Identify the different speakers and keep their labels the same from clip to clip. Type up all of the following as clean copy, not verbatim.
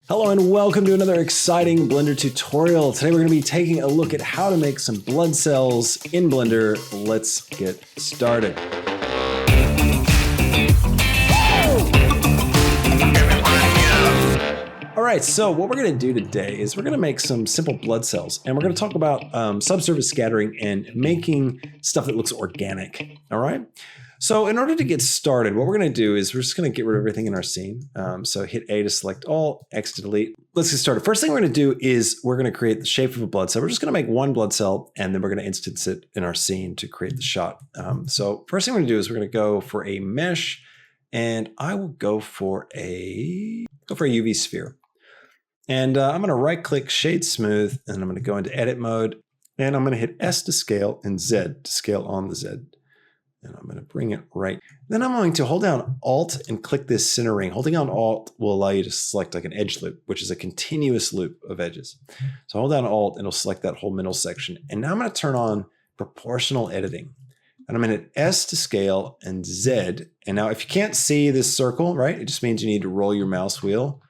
Speaker 1: Hello and welcome to another exciting Blender tutorial. Today we're going to be taking a look at how to make some blood cells in Blender. Let's get started. All right, so what we're going to do today is we're going to make some simple blood cells, and we're going to talk about subsurface scattering and making stuff that looks organic. All right. So in order to get started, what we're going to do is we're just going to get rid of everything in our scene. So hit A to select all, X to delete. Let's get started. First thing we're going to do is we're going to create the shape of a blood cell. We're just going to make one blood cell, and then we're going to instance it in our scene to create the shot. So first thing we're going to do is we're going to go for a mesh, and I will go for a UV sphere. And I'm going to right click shade smooth, and I'm going to go into edit mode, and I'm going to hit S to scale and Z to scale on the Z. And I'm going to bring it right. Then I'm going to hold down Alt and click this center ring. Holding down Alt will allow you to select like an edge loop, which is a continuous loop of edges. So hold down Alt and it'll select that whole middle section. And now I'm going to turn on proportional editing. And I'm going to hit S to scale and Z. And now if you can't see this circle, right, it just means you need to roll your mouse wheel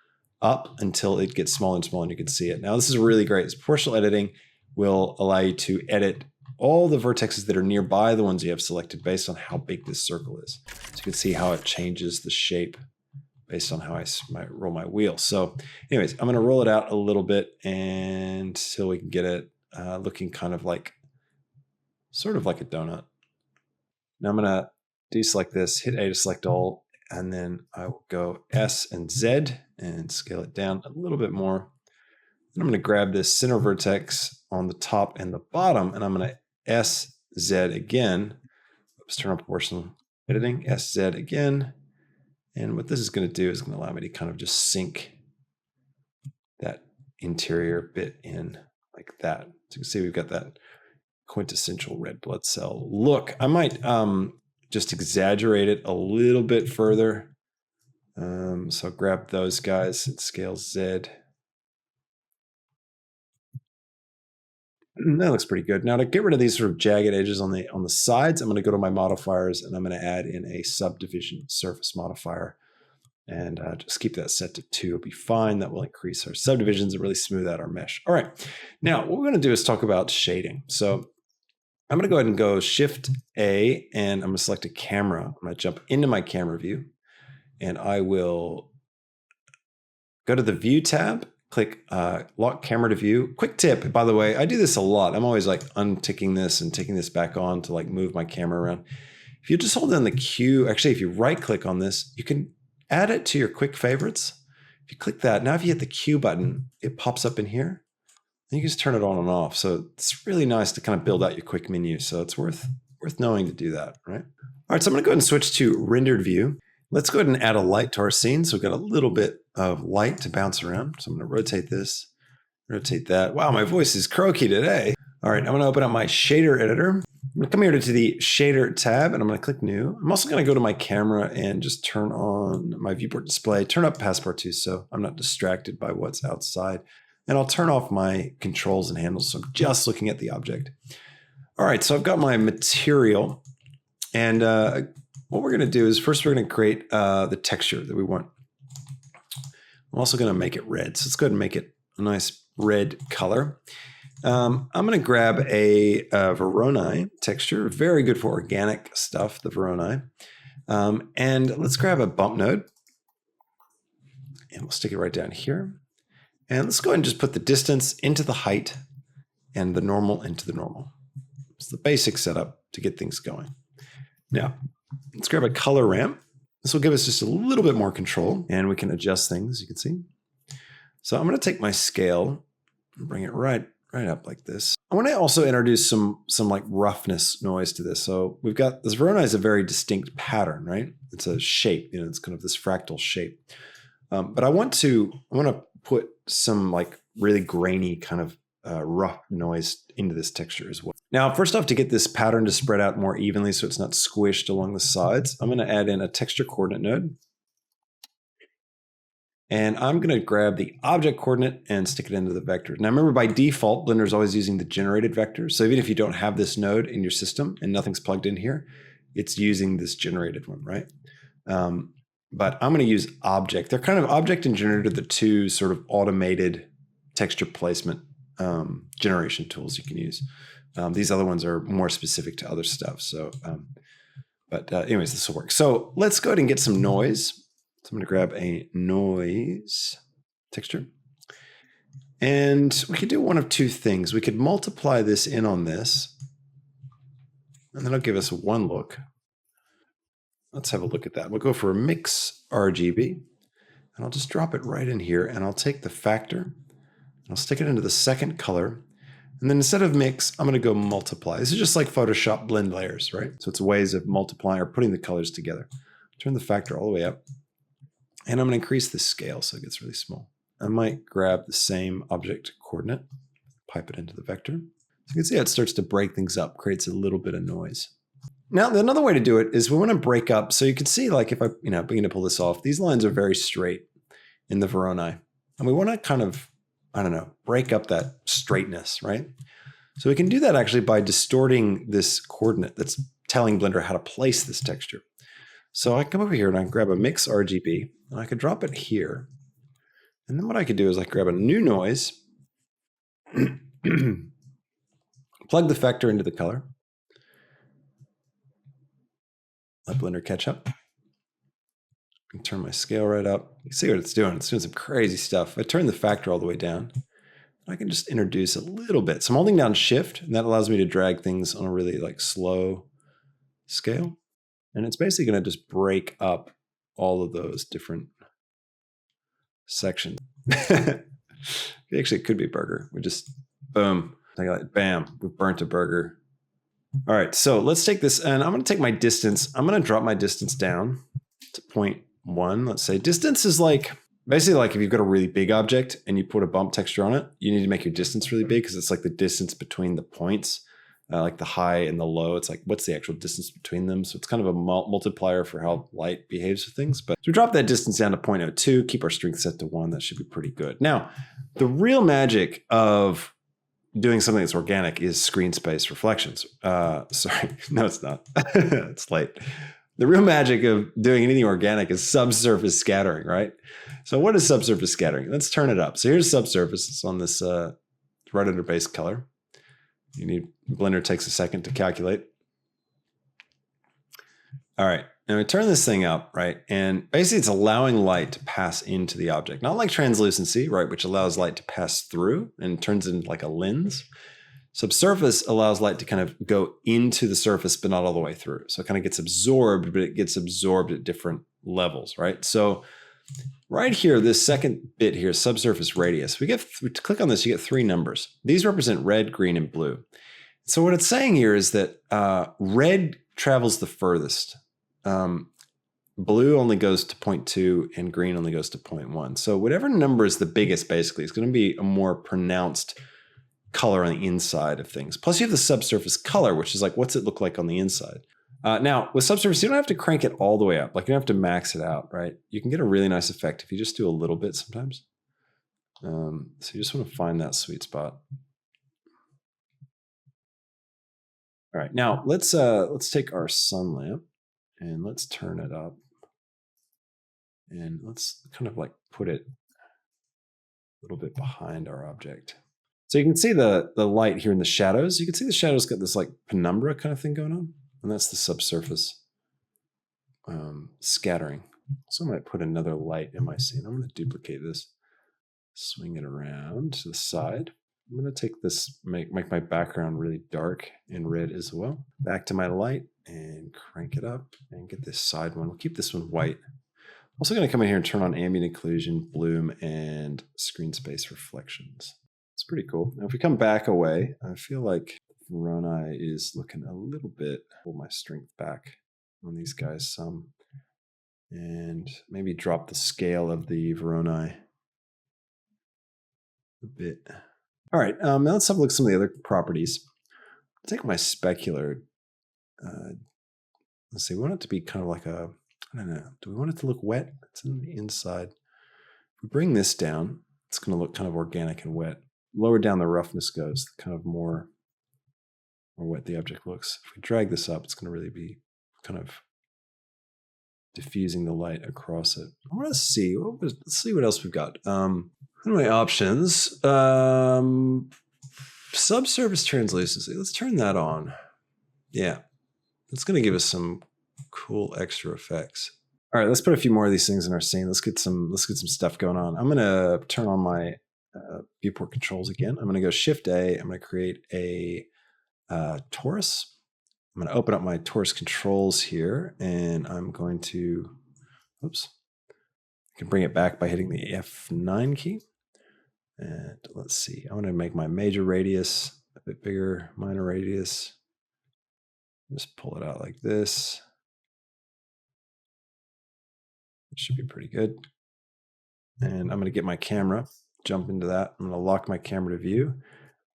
Speaker 1: up until it gets smaller and smaller and you can see it. Now this is really great. This proportional editing will allow you to edit all the vertexes that are nearby the ones you have selected based on how big this circle is. So you can see how it changes the shape based on how I roll my wheel. So anyways, I'm going to roll it out a little bit until we can get it looking kind of like, sort of like a donut. Now I'm going to deselect this, hit A to select all, and then I will go S and Z and scale it down a little bit more. And I'm going to grab this center vertex on the top and the bottom, and I'm going to S, Z again. Let's turn on proportional editing, S, Z again. And what this is going to do is going to allow me to kind of just sink that interior bit in like that. So you can see we've got that quintessential red blood cell look. I might just exaggerate it a little bit further. So I'll grab those guys and scale Z. That looks pretty good. Now to get rid of these sort of jagged edges on the sides, I'm going to go to my modifiers and I'm going to add in a subdivision surface modifier and just keep that set to 2. It'll be fine. That will increase our subdivisions and really smooth out our mesh. All right. Now what we're going to do is talk about shading. So I'm going to go ahead and go Shift A and I'm going to select a camera. I'm going to jump into my camera view and I will go to the View tab. Click lock camera to view. Quick tip, by the way, I do this a lot. I'm always like unticking this and taking this back on to like move my camera around. If you just hold down the Q, actually, if you right click on this, you can add it to your quick favorites. If you click that, now if you hit the Q button, it pops up in here. And you can just turn it on and off. So it's really nice to kind of build out your quick menu. So it's worth knowing to do that, right? All right, so I'm gonna go ahead and switch to rendered view. Let's go ahead and add a light to our scene. So we've got a little bit of light to bounce around. So I'm going to rotate this, rotate that. Wow, my voice is croaky today. All right, I'm going to open up my shader editor. I'm going to come here to the shader tab and I'm going to click new. I'm also going to go to my camera and just turn on my viewport display, turn up passport 2 so I'm not distracted by what's outside. And I'll turn off my controls and handles. So I'm just looking at the object. All right, so I've got my material and what we're going to do is first we're going to create the texture that we want. I'm also going to make it red. So let's go ahead and make it a nice red color. I'm going to grab a Voronoi texture, very good for organic stuff, the Voronoi. And let's grab a bump node. And we'll stick it right down here. And let's go ahead and just put the distance into the height and the normal into the normal. It's the basic setup to get things going. Now, let's grab a color ramp. This will give us just a little bit more control and we can adjust things, you can see. So I'm going to take my scale and bring it right up like this. I want to also introduce some like roughness noise to this. So we've got this Voronoi is a very distinct pattern, right? It's a shape, you know, it's kind of this fractal shape. But I want to put some like really grainy kind of rough noise into this texture as well. Now, first off, to get this pattern to spread out more evenly so it's not squished along the sides, I'm going to add in a texture coordinate node. And I'm going to grab the object coordinate and stick it into the vector. Now, remember, by default, Blender is always using the generated vector. So even if you don't have this node in your system and nothing's plugged in here, it's using this generated one, right? but I'm going to use object. They're kind of object and generator, the two sort of automated texture placement generation tools you can use. These other ones are more specific to other stuff. So, but anyways, this will work. So let's go ahead and get some noise. So I'm going to grab a noise texture. And we could do one of two things. We could multiply this in on this, and then it'll give us one look. Let's have a look at that. We'll go for a mix RGB, and I'll just drop it right in here, and I'll take the factor, and I'll stick it into the second color, and then instead of mix, I'm going to go multiply. This is just like Photoshop blend layers, right? So it's ways of multiplying or putting the colors together. Turn the factor all the way up, and I'm going to increase the scale so it gets really small. I might grab the same object coordinate, pipe it into the vector. So you can see how it starts to break things up, creates a little bit of noise. Now, another way to do it is we want to break up. So you can see, like, if I begin to pull this off, these lines are very straight in the Voronoi. And we want to kind of, break up that straightness, right? So we can do that actually by distorting this coordinate that's telling Blender how to place this texture. So I come over here and I grab a mix RGB, and I could drop it here. And then what I could do is I grab a new noise, plug the vector into the color, let Blender catch up, and turn my scale right up. You see what it's doing. It's doing some crazy stuff. I turn the factor all the way down. I can just introduce a little bit. So I'm holding down Shift, and that allows me to drag things on a really slow scale. And it's basically going to just break up all of those different sections. Actually, it could be a burger. We just, boom, bam, we burnt a burger. All right, so let's take this, and I'm going to take my distance. I'm going to drop my distance down to 0.1. Let's say distance is basically like if you've got a really big object and you put a bump texture on it, you need to make your distance really big because it's like the distance between the points, like the high and the low. It's like, what's the actual distance between them? So it's kind of a multiplier for how light behaves with things. But so we drop that distance down to 0.02, keep our strength set to 1. That should be pretty good. Now, the real magic of doing something that's organic is screen space reflections. Sorry, no, it's not. It's light. The real magic of doing anything organic is subsurface scattering, right? So what is subsurface scattering? Let's turn it up. So here's subsurface. It's on this right under base color. Blender takes a second to calculate. All right, now we turn this thing up, right? And basically it's allowing light to pass into the object. Not like translucency, right, which allows light to pass through and turns into like a lens. Subsurface allows light to kind of go into the surface, but not all the way through. So it kind of gets absorbed, but it gets absorbed at different levels, right? So right here, this second bit here, subsurface radius, we click on this, you get 3 numbers. These represent red, green, and blue. So what it's saying here is that red travels the furthest. Blue only goes to 0.2 and green only goes to 0.1. So whatever number is the biggest, basically, is going to be a more pronounced color on the inside of things. Plus you have the subsurface color, which is like, what's it look like on the inside? Now with subsurface, you don't have to crank it all the way up. Like you don't have to max it out, right? You can get a really nice effect if you just do a little bit sometimes. So you just want to find that sweet spot. All right, now let's take our sun lamp and let's turn it up. And let's kind of like put it a little bit behind our object. So you can see the light here in the shadows. You can see the shadows got this like penumbra kind of thing going on. And that's the subsurface scattering. So I might put another light in my scene. I'm going to duplicate this, swing it around to the side. I'm going to take this, make my background really dark and red as well. Back to my light and crank it up and get this side one. We'll keep this one white. Also going to come in here and turn on ambient occlusion, bloom, and screen space reflections. It's pretty cool. Now if we come back away, I feel like Voronoi is looking a little bit, pull my strength back on these guys some, and maybe drop the scale of the Voronoi a bit. All right, now let's have a look at some of the other properties. I'll take my specular. Let's see, we want it to be kind of like a, I don't know, do we want it to look wet? It's on the inside. If we bring this down, it's going to look kind of organic and wet. Lower down the roughness goes, the kind of more wet the object looks. If we drag this up, it's going to really be kind of diffusing the light across it. I want to see, let's see what else we've got. Anyway, options. Subsurface translucency. Let's turn that on. Yeah, that's going to give us some cool extra effects. All right, let's put a few more of these things in our scene. Let's get some stuff going on. I'm going to turn on my viewport controls again. I'm going to go Shift A. I'm going to create a torus. I'm going to open up my torus controls here, and I'm going to, oops, I can bring it back by hitting the F9 key. And let's see, I want to make my major radius a bit bigger, minor radius. Just pull it out like this. It should be pretty good. And I'm going to get my camera, jump into that. I'm going to lock my camera to view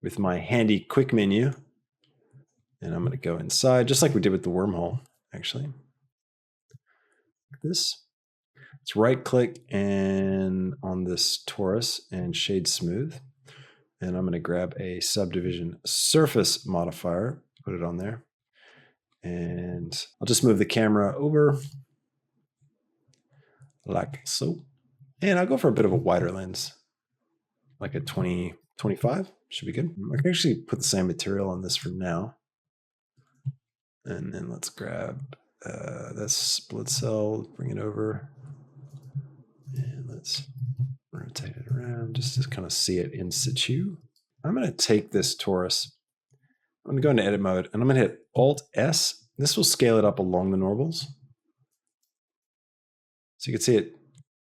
Speaker 1: with my handy quick menu. And I'm going to go inside, just like we did with the wormhole, actually. Like this. Let's right click and on this torus and shade smooth. And I'm going to grab a subdivision surface modifier, put it on there. And I'll just move the camera over like so. And I'll go for a bit of a wider lens, like a 20-25, should be good. I can actually put the same material on this for now. And then let's grab this blood cell, bring it over. And let's rotate it around just to kind of see it in situ. I'm going to take this torus. I'm going to go into edit mode and I'm going to hit Alt-S. This will scale it up along the normals. So you can see it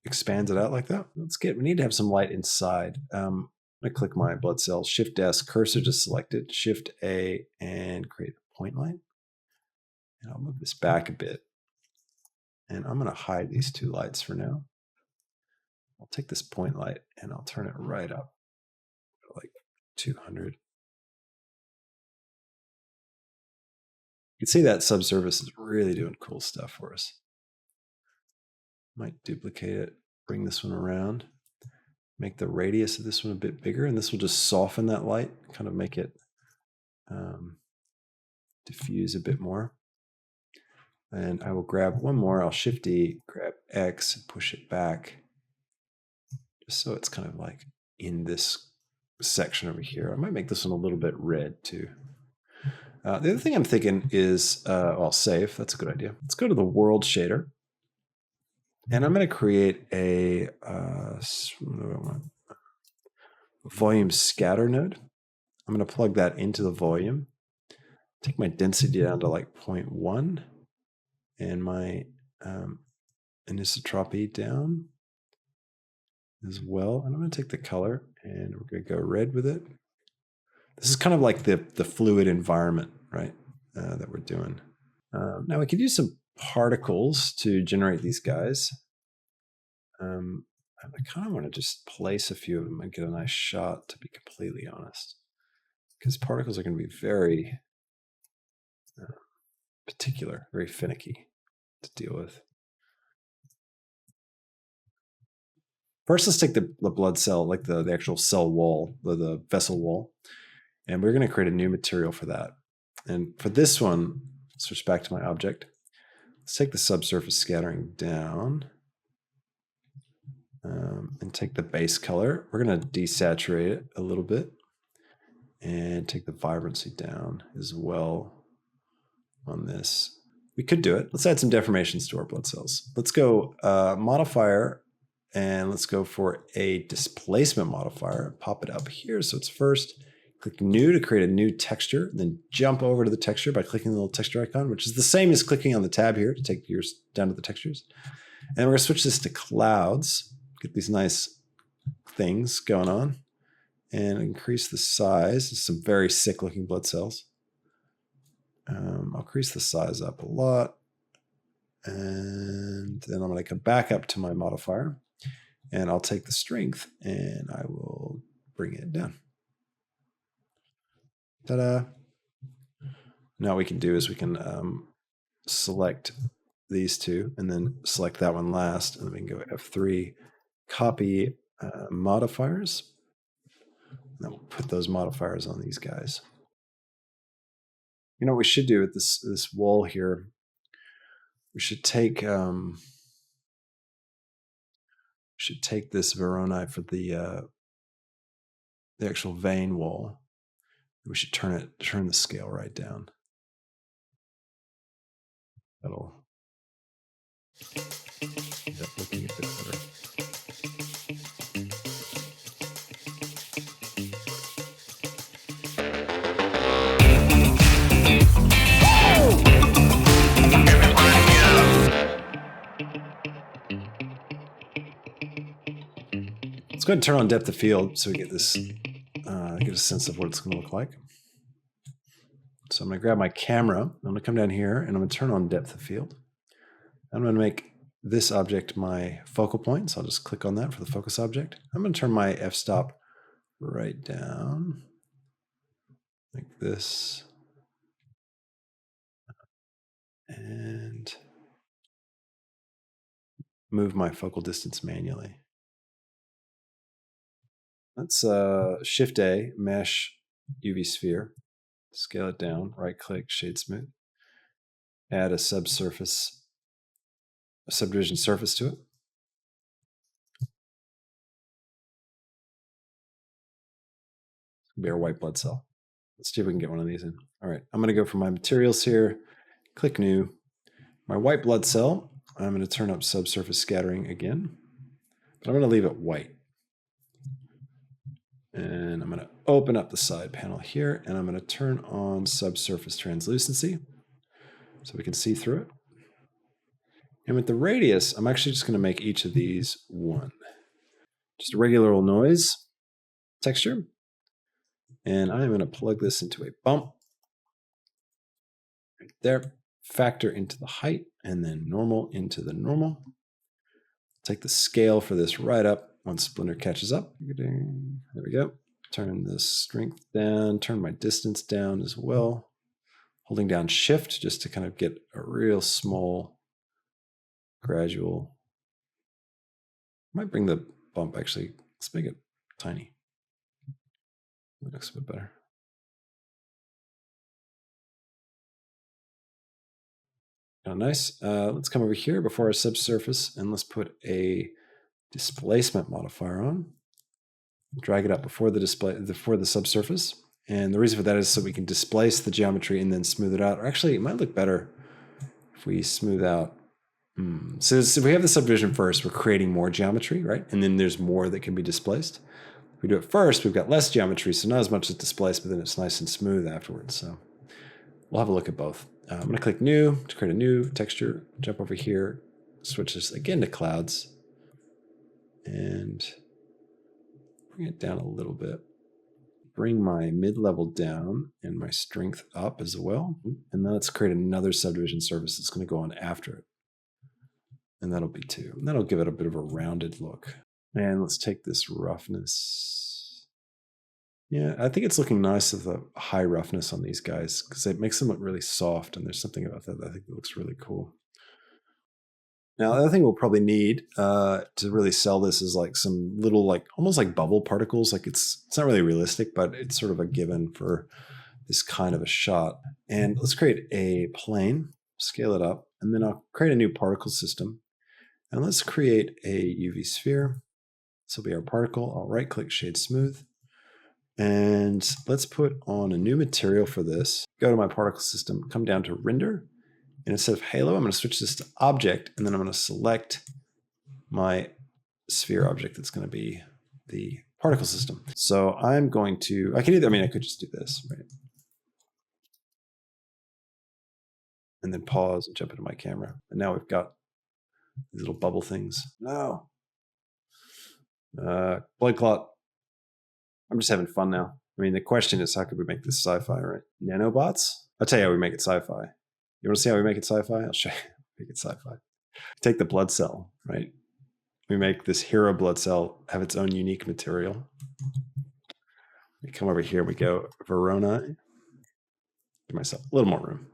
Speaker 1: expands it out like that. We need to have some light inside. I'm going to click my blood cell, Shift S, cursor just selected, Shift A, and create a point light. And I'll move this back a bit. And I'm going to hide these two lights for now. I'll take this point light and I'll turn it right up, like 200. You can see that subsurface is really doing cool stuff for us. Might duplicate it, bring this one around, make the radius of this one a bit bigger, and this will just soften that light, kind of make it diffuse a bit more. And I will grab one more, I'll Shift D, grab X, and push it back. So it's kind of like in this section over here. I might make this one a little bit red too. The other thing I'm thinking is, I'll save, that's a good idea. Let's go to the world shader. And I'm going to create a volume scatter node. I'm going to plug that into the volume. Take my density down to like 0.1 and my anisotropy down as well. And I'm going to take the color and we're going to go red with it. This is kind of like the fluid environment, right, that we're doing. Now we could use some particles to generate these guys. I kind of want to just place a few of them and get a nice shot, to be completely honest, because particles are going to be very particular, very finicky to deal with. First, let's take the blood cell, like the actual cell wall, the vessel wall, and we're going to create a new material for that. And for this one, switch back to my object. Let's take the subsurface scattering down and take the base color. We're going to desaturate it a little bit and take the vibrancy down as well on this. We could do it. Let's add some deformations to our blood cells. Let's go modifier, and let's go for a displacement modifier. Pop it up here so it's first. Click new to create a new texture, then jump over to the texture by clicking the little texture icon, which is the same as clicking on the tab here to take yours down to the textures. And we're going to switch this to clouds, get these nice things going on, and increase the size. There's some very sick looking blood cells. I'll increase the size up a lot. And then I'm going to come back up to my modifier, and I'll take the strength and I will bring it down. Ta-da. Now what we can do is we can select these two and then select that one last, and then we can go F3, copy modifiers, and then we'll put those modifiers on these guys. You know what we should do with this wall here? we should take this Voronoi for the actual vein wall. We should turn the scale right down. That'll looking a bit better. Let's go ahead and turn on depth of field so we get this, get a sense of what it's going to look like. So I'm going to grab my camera. I'm going to come down here and I'm going to turn on depth of field. I'm going to make this object my focal point. So I'll just click on that for the focus object. I'm going to turn my f-stop right down like this. And move my focal distance manually. Let's Shift A, mesh UV sphere, scale it down, right click, shade smooth, add a subdivision surface to it. Be our white blood cell. Let's see if we can get one of these in. All right, I'm going to go for my materials here, click new. My white blood cell, I'm going to turn up subsurface scattering again, but I'm going to leave it white. And I'm going to open up the side panel here, and I'm going to turn on subsurface translucency so we can see through it. And with the radius, I'm actually just going to make each of these one. Just a regular old noise texture. And I'm going to plug this into a bump. Right there. Factor into the height, and then normal into the normal. Take the scale for this right up once Splinter catches up. There we go. Turn the strength down, turn my distance down as well. Holding down Shift just to kind of get a real small, gradual. Might bring the bump actually, let's make it tiny. That looks a bit better. Oh, nice. Let's come over here before our subsurface and let's put a displacement modifier on. Drag it up before the subsurface. And the reason for that is so we can displace the geometry and then smooth it out. Or actually, it might look better if we smooth out. So if we have the subdivision first, we're creating more geometry, right? And then there's more that can be displaced. If we do it first, we've got less geometry, so not as much as displaced, but then it's nice and smooth afterwards. So we'll have a look at both. I'm going to click New to create a new texture. Jump over here, switch this again to clouds, and bring it down a little bit. Bring my mid-level down and my strength up as well. And then let's create another subdivision surface that's going to go on after it. And that'll be 2. And that'll give it a bit of a rounded look. And let's take this roughness. Yeah, I think it's looking nice with the high roughness on these guys because it makes them look really soft. And there's something about that I think that looks really cool. Now, the other thing we'll probably need to really sell this is like some little, like almost like bubble particles. Like it's not really realistic, but it's sort of a given for this kind of a shot. And let's create a plane, scale it up, and then I'll create a new particle system. And let's create a UV sphere. This will be our particle. I'll right click, shade smooth. And let's put on a new material for this. Go to my particle system, come down to render. And instead of halo, I'm going to switch this to object, and then I'm going to select my sphere object that's going to be the particle system. So I'm going to, I could just do this, right? And then pause and jump into my camera. And now we've got these little bubble things. No. Blood clot. I'm just having fun now. I mean, the question is, how could we make this sci-fi, right? Nanobots? I'll tell you how we make it sci-fi. You want to see how we make it sci-fi? I'll show you. Make it sci-fi. Take the blood cell, right? We make this hero blood cell have its own unique material. We come over here, we go Voronoi. Give myself a little more room.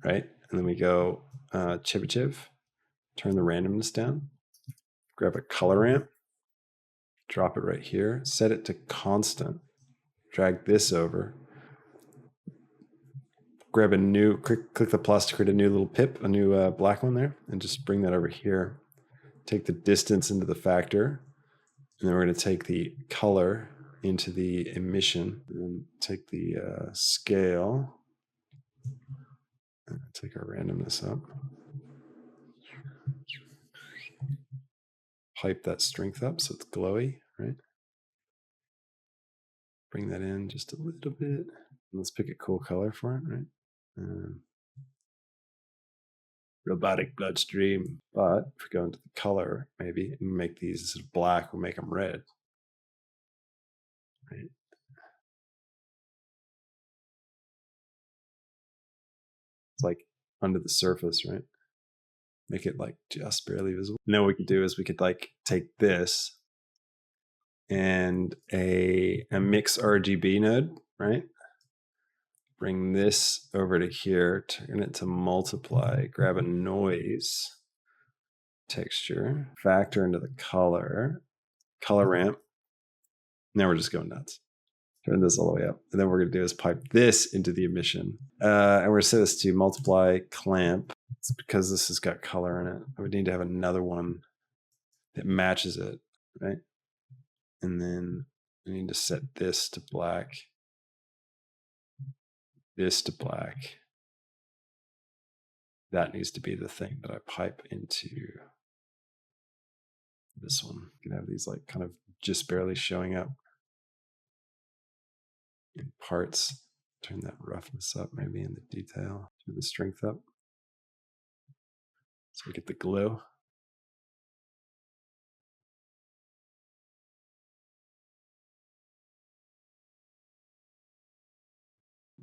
Speaker 1: Right? And then we go Chibichiv, turn the randomness down, grab a color ramp, drop it right here, set it to constant, drag this over. grab a new, click the plus to create a new little pip, a new black one there, and just bring that over here. Take the distance into the factor, and then we're going to take the color into the emission, and take the scale, and take our randomness up. Pipe that strength up so it's glowy, right? Bring that in just a little bit. Let's pick a cool color for it, right? Robotic bloodstream. But if we go into the color, maybe, and make these instead of black, we'll make them red. Right? It's like under the surface, right? Make it like just barely visible. And then what we could do is we could like take this and a mix RGB node, right? Bring this over to here, turn it to multiply, grab a noise texture, factor into the color ramp. Now we're just going nuts. Turn this all the way up. And then what we're gonna do is pipe this into the emission. And we're gonna set this to multiply clamp. It's because this has got color in it. I would need to have another one that matches it, right? And then I need to set this to black. This to black. That needs to be the thing that I pipe into this one. You can have these like kind of just barely showing up in parts. Turn that roughness up maybe in the detail. Turn the strength up. So we get the glow.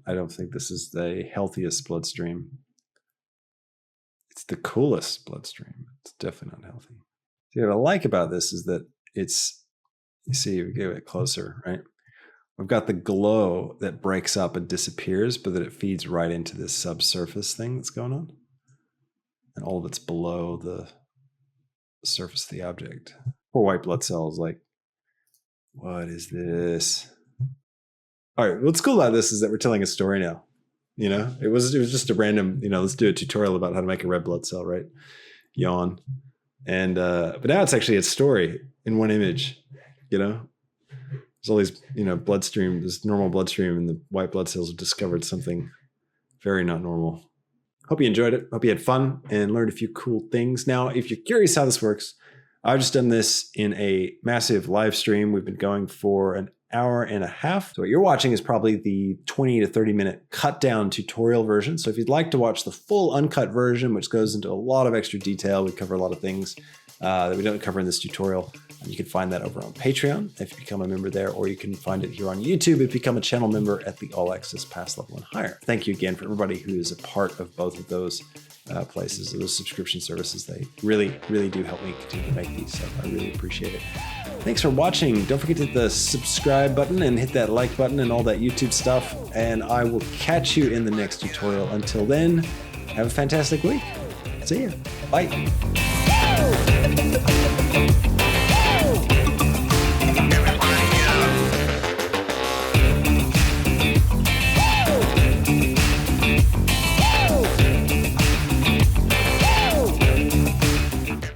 Speaker 1: I don't think this is the healthiest bloodstream. It's the coolest bloodstream. It's definitely not healthy. See, what I like about this is that it's, you see, we get it closer, right? We've got the glow that breaks up and disappears, but that it feeds right into this subsurface thing that's going on. And all of it's below the surface of the object. Poor white blood cells, like, what is this? All right, what's cool about this is that we're telling a story now. You know, it was just a random, you know, let's do a tutorial about how to make a red blood cell, right? Yawn. And but now it's actually a story in one image, you know. There's all these, you know, bloodstream, this normal bloodstream, and the white blood cells have discovered something very not normal. Hope you enjoyed it. Hope you had fun and learned a few cool things. Now, if you're curious how this works, I've just done this in a massive live stream. We've been going for an hour and a half. So what you're watching is probably the 20 to 30 minute cut down tutorial version. So if you'd like to watch the full uncut version, which goes into a lot of extra detail, we cover a lot of things that we don't cover in this tutorial. You can find that over on Patreon if you become a member there, or you can find it here on YouTube if you become a channel member at the All Access Pass level and higher. Thank you again for everybody who is a part of both of those places, those subscription services. They really, really do help me continue to make these, so I really appreciate it. Thanks for watching. Don't forget to hit the subscribe button and hit that like button and all that YouTube stuff, and I will catch you in the next tutorial. Until then, have a fantastic week. See ya. Bye.